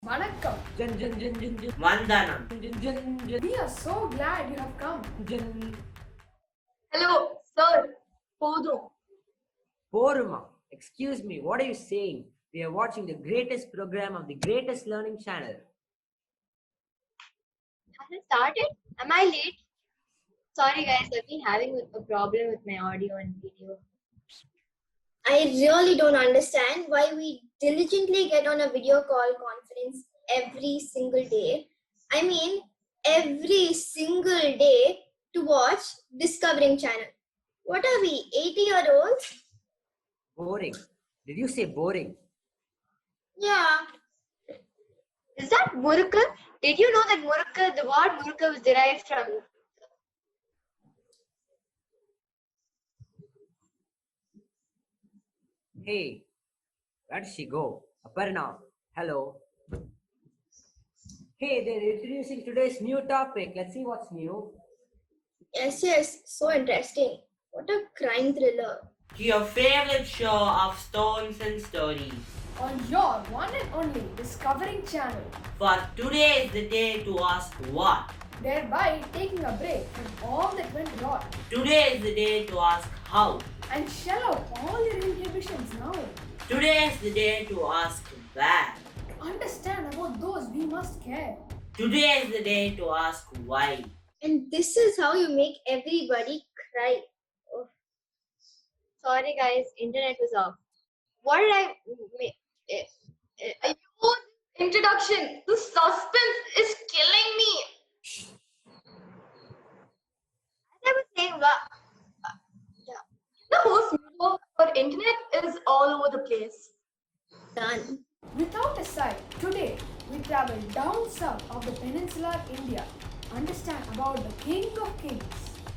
Vanakkam. Jan jan jan jan jan. Vandanam. Jan jan jan. We are so glad you have come. Jan. Hello, sir. Podo. Poruma. Excuse me, what are you saying? We are watching the greatest program of the greatest learning channel. Has it started? Am I late? Sorry guys, I've been having a problem with my audio and video. I really don't understand why we diligently get on a video call conference every single day. I mean, every single day to watch Discovering Channel. What are we, 80-year-olds? Boring. Did you say boring? Yeah. Is that Murukka? Did you know that Murukka, the word Murukka was derived from Hey, where did she go? Aparna. Hello. Hey, they're introducing today's new topic. Let's see what's new. Yes, so interesting. What a crime thriller. Your favorite show of stones and stories. On your one and only Discovering Channel. For today is the day to ask what. Thereby taking a break from all that went wrong. Today is the day to ask how. And shell out all your inhibitions now. Today is the day to ask where. To understand about those we must care. Today is the day to ask why. And this is how you make everybody cry. Oh. sorry guys, internet was off. What did I make? Introduction. The suspense is killing me. As I was saying, the whole video for internet is all over the place. Done. Without a side, today we travel down south of the peninsular India. Understand about the King of Kings.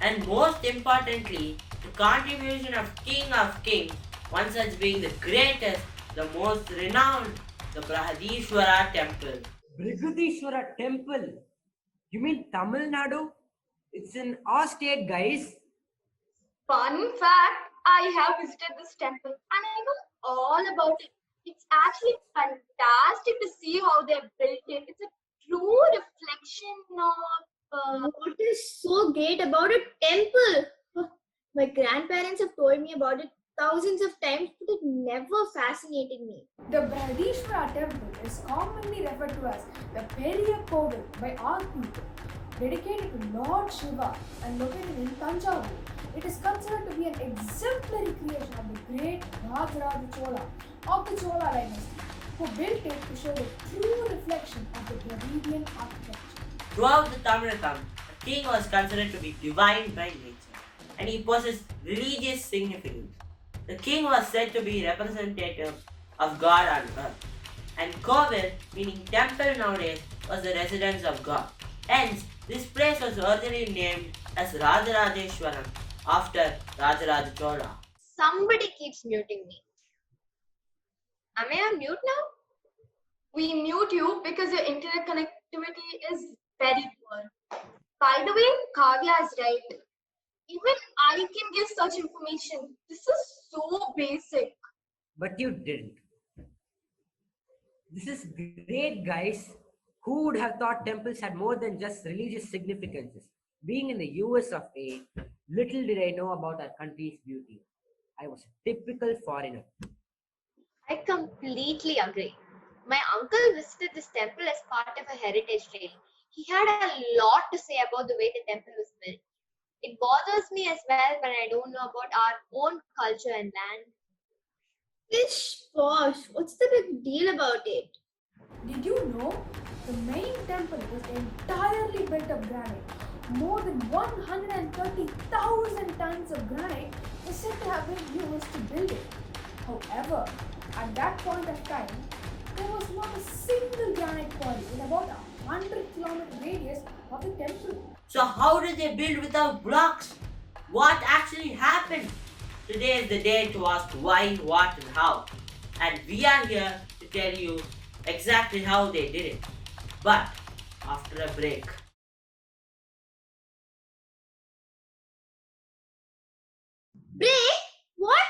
And most importantly, the contribution of Kings, one such being the greatest, the most renowned, the Brihadishwara temple. Brihadishwara temple? You mean Tamil Nadu? It's in our state, guys. Fun fact, I have visited this temple and I know all about it. It's actually fantastic to see how they built it. It's a true reflection of What is so great about a temple? My grandparents have told me about it thousands of times, but it never fascinated me. The Brihadishwara temple is commonly referred to as the Periya Kovil by our people. Dedicated to Lord Shiva and located in Tanjavur, it is considered to be an exemplary creation of the great Rajaraja Chola of the Chola dynasty, who built it to show the true reflection of the Dravidian architecture. Throughout the Tamilakam, the king was considered to be divine by nature, and he possessed religious significance. The king was said to be representative of God on earth, and Kovil, meaning temple nowadays, was the residence of God. Hence, this place was originally named as Rajarajeshwaram after Rajaraja Chola. somebody keeps muting me. Am I on mute now? We mute you because your internet connectivity is very poor. By the way, Kavya is right. Even I can give such information. This is so basic. But you didn't. This is great, guys. Who would have thought temples had more than just religious significances? Being in the US of A, little did I know about our country's beauty. I was a typical foreigner. I completely agree. My uncle visited this temple as part of a heritage trail. He had a lot to say about the way the temple was built. It bothers me as well when I don't know about our own culture and land. Ish, posh, what's the big deal about it? Did you know the main temple is entirely built of granite? More than 130,000 tons of granite is said to have been used to build it. However, at that point of time, there was not a single granite quarry in about a 100-kilometer radius of the temple. So how did they build without blocks? What actually happened? Today is the day to ask why, what and how. And we are here to tell you exactly how they did it. But after a break. Break? What?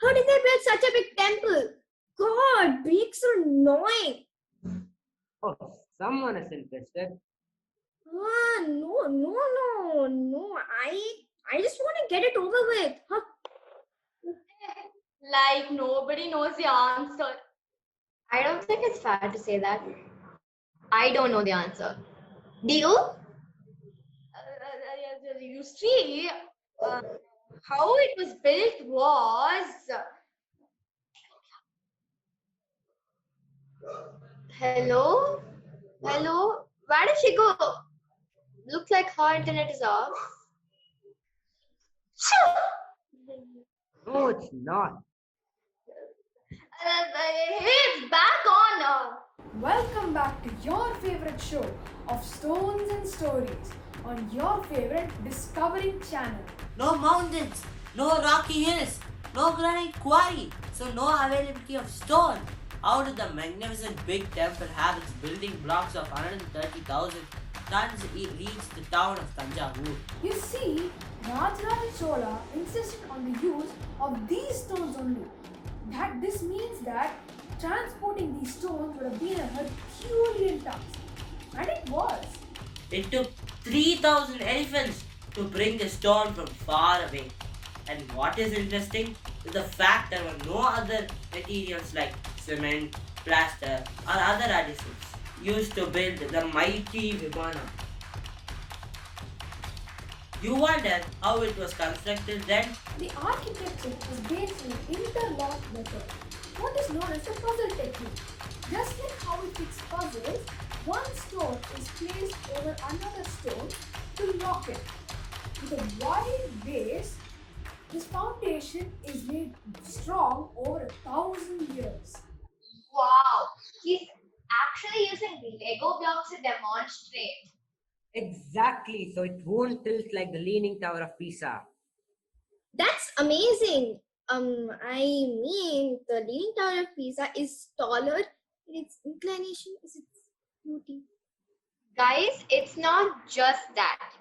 How did they build such a big temple? God, breaks are annoying. Oh, someone is interested. No. I just want to get it over with. Huh? Like nobody knows the answer. I don't think it's fair to say that. I don't know the answer. Do you? You see, how it was built was. Hello? Hello? Where did she go? Looks like her internet is off. No, it's not. It's back on. Welcome back to your favorite show of Stones and Stories on your favorite Discovering channel. No mountains, no rocky hills, no granite quarry, so no availability of stone. How did the magnificent big temple have its building blocks of 130,000 tons reach the town of Tanjavur? You see, Rajaraja Chola insisted on the use of these stones only. This means that transporting these stones would have been a Herculean task. And it was. It took 3,000 elephants to bring the stone from far away. And what is interesting is the fact there were no other materials like cement, plaster, or other adhesives used to build the mighty Vimana. You wonder how it was constructed then? The architecture is based on an interlock method, what is known as the puzzle technique. Just like how we fix puzzles, one stone is placed over another stone to lock it. With a wide base, this foundation is made strong over 1,000 years. Wow, he's actually using Lego blocks to demonstrate. Exactly, so it won't tilt like the Leaning Tower of Pisa. That's amazing. I mean, the Leaning Tower of Pisa is taller in its inclination is its beauty. Guys, it's not just that.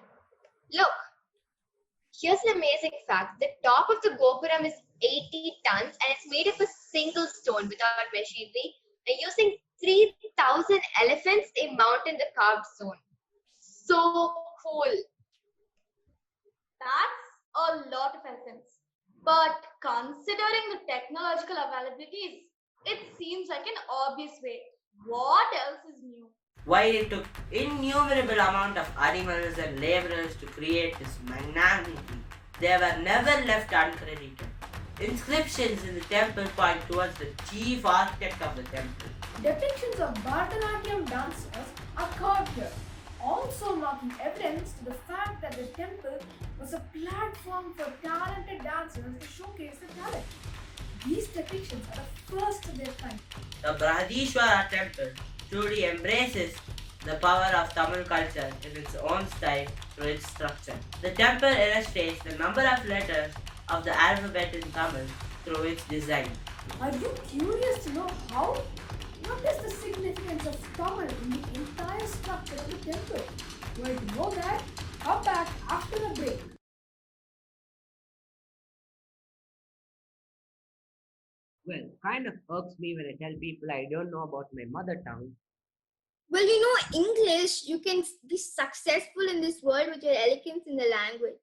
Look, here's an amazing fact. The top of the Gopuram is 80 tons and it's made of a single stone without machinery. And using 3,000 elephants, they mounted the carved stone. So cool. That's a lot of elephants. But considering the technological availabilities, it seems like an obvious way. What else is new? While it took innumerable amount of animals and laborers to create this magnanimity, they were never left uncredited. Inscriptions in the temple point towards the chief architect of the temple. Depictions of Bharatanatyam dancers are carved here, also marking evidence to the fact that the temple was a platform for talented dancers to showcase their talent. These depictions are the first of their kind. The Brihadishwara temple truly embraces the power of Tamil culture in its own style through its structure. The temple illustrates the number of letters of the alphabet in Tamil through its design. Are you curious to know how? What is the significance of Tamil in the entire structure of the temple? Well, to know that, come back after the break. Well, kind of irks me when I tell people I don't know about my mother tongue. Well, you know, English, you can be successful in this world with your elegance in the language.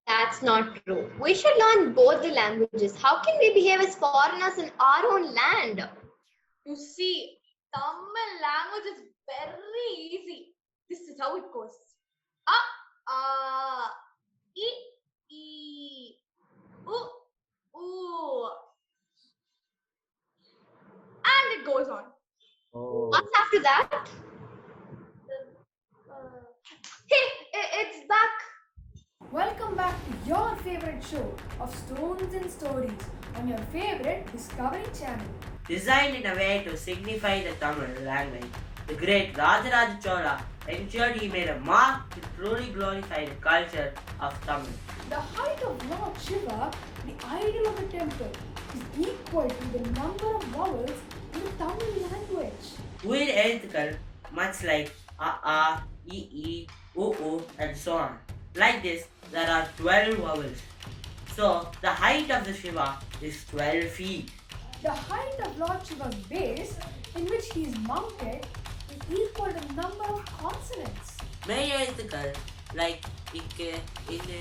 That's not true. We should learn both the languages. How can we behave as foreigners in our own land? You see, Tamil language is very easy. This is how it goes. E, oo. And it goes on. Oh. What's after that? Hey, it's back. Welcome back to your favorite show of Stones and Stories on your favorite Discovery channel. Designed in a way to signify the Tamil language, the great Rajaraja Chola ensured he made a mark to truly glorify the culture of Tamil. The height of Lord Shiva, the idol of the temple, is equal to the number of vowels in the Tamil language. Weird எழுத்துக்கள், much like a, e, o, and so on. Like this, there are 12 vowels. So, the height of the Shiva is 12 feet. The height of Lord Shiva's base, in which he is mounted, equal to the number of consonants. Many எழுத்துக்கள் like ikke, ille,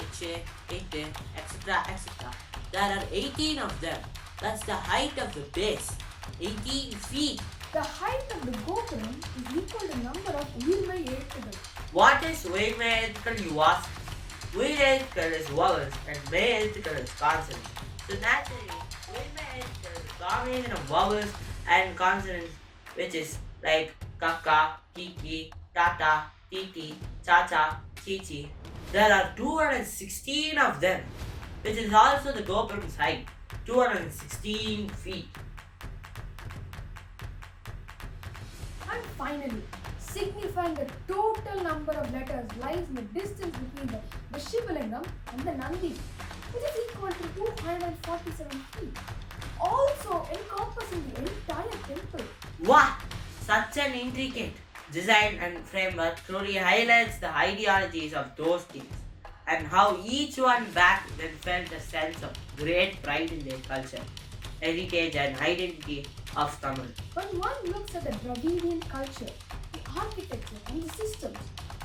itche, itte, etc. etc. There are 18 of them. That's the height of the base. 18 feet. The height of the gopuram is equal to the number of உயிர்மெய் எழுத்துக்கள். What is உயிர்மெய் எழுத்துக்கள், you ask? உயிர் எழுத்துக்கள் is vowels and மெய் எழுத்துக்கள் is consonants. So naturally, உயிர்மெய் எழுத்துக்கள் is a combination of vowels and consonants, which is like kaka, kiki, tata, titi, chacha, chichi. There are 216 of them, which is also the gopuram's height, 216 feet. And finally, signifying the total number of letters lies in the distance between the Shivalingam and the Nandi, which is equal to 247 feet, also encompassing the entire temple. What? Such an intricate design and framework truly highlights the ideologies of those kings and how each one back then felt a sense of great pride in their culture, heritage and identity of Tamil. When one looks at the Dravidian culture, the architecture and the systems,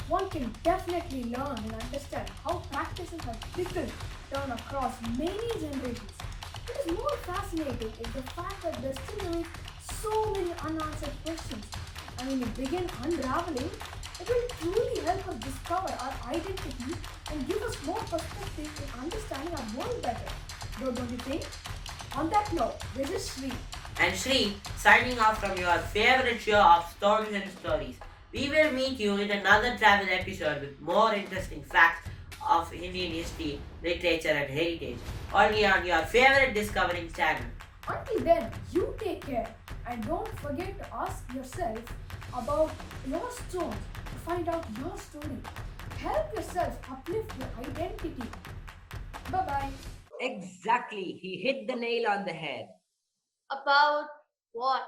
one can definitely learn and understand how practices have trickled down across many generations. What is more fascinating is the fact that there still remain so many unanswered questions. And when we begin unraveling, it will truly help us discover our identity and give us more perspective in understanding our world better. Don't you think? On that note, this is Shri. And Shri, signing off from your favorite show of Stories and Stories. We will meet you in another travel episode with more interesting facts of Indian history, literature and heritage, only on your favorite Discovering channel. Until then, you take care and don't forget to ask yourself about your stones to find out your story. Help yourself uplift your identity. Bye-bye. Exactly. He hit the nail on the head. About what?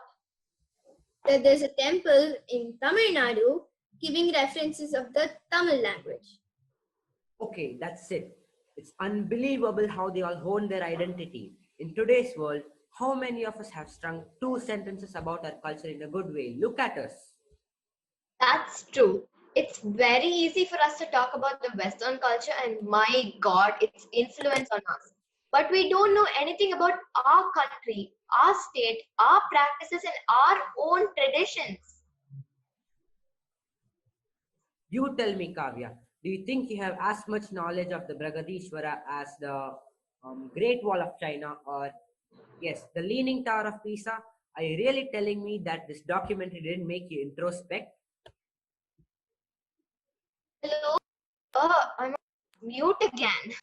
That there's a temple in Tamil Nadu giving references of the Tamil language. Okay, that's it. It's unbelievable how they all hone their identity. In today's world, how many of us have strung two sentences about our culture in a good way? Look at us. That's true. It's very easy for us to talk about the Western culture and my God, its influence on us. But we don't know anything about our country, our state, our practices, and our own traditions. You tell me, Kavya, do you think you have as much knowledge of the Bragadishwara as the Great Wall of China or, yes, the Leaning Tower of Pisa? Are you really telling me that this documentary didn't make you introspect? Hello? I'm on mute again.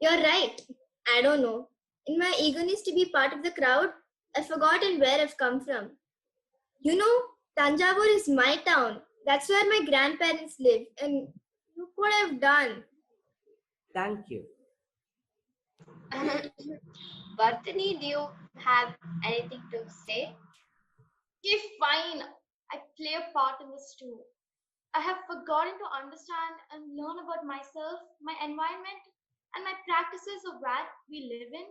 You're right. I don't know. In my eagerness to be part of the crowd, I've forgotten where I've come from. You know, Tanjavur is my town. That's where my grandparents live. And look what I've done. Thank you. Vardhani, do you have anything to say? Okay, fine. I play a part in this too. I have forgotten to understand and learn about myself, my environment, and my practices of where we live in.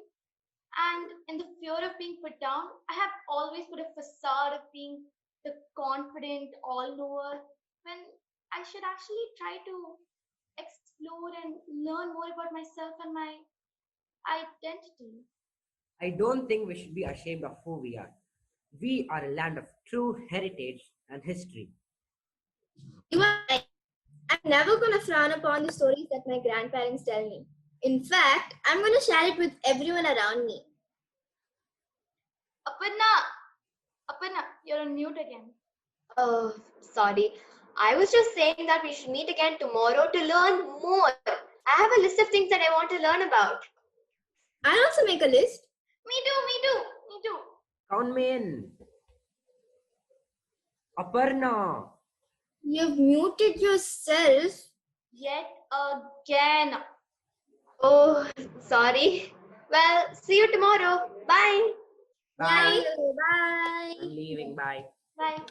And in the fear of being put down, I have always put a facade of being the confident all knower when I should actually try to explore and learn more about myself and my identity. I don't think we should be ashamed of who we are. We are a land of true heritage and history. You are right. I'm never going to frown upon the stories that my grandparents tell me. In fact, I'm going to share it with everyone around me. Aparna, you're on mute again. Oh, sorry. I was just saying that we should meet again tomorrow to learn more. I have a list of things that I want to learn about. I'll also make a list. Me too. Count me in. Aparna. You've muted yourself. Yet again. Oh, sorry. Well, see you tomorrow. Bye. Bye. Bye. I'm leaving. Bye. Bye.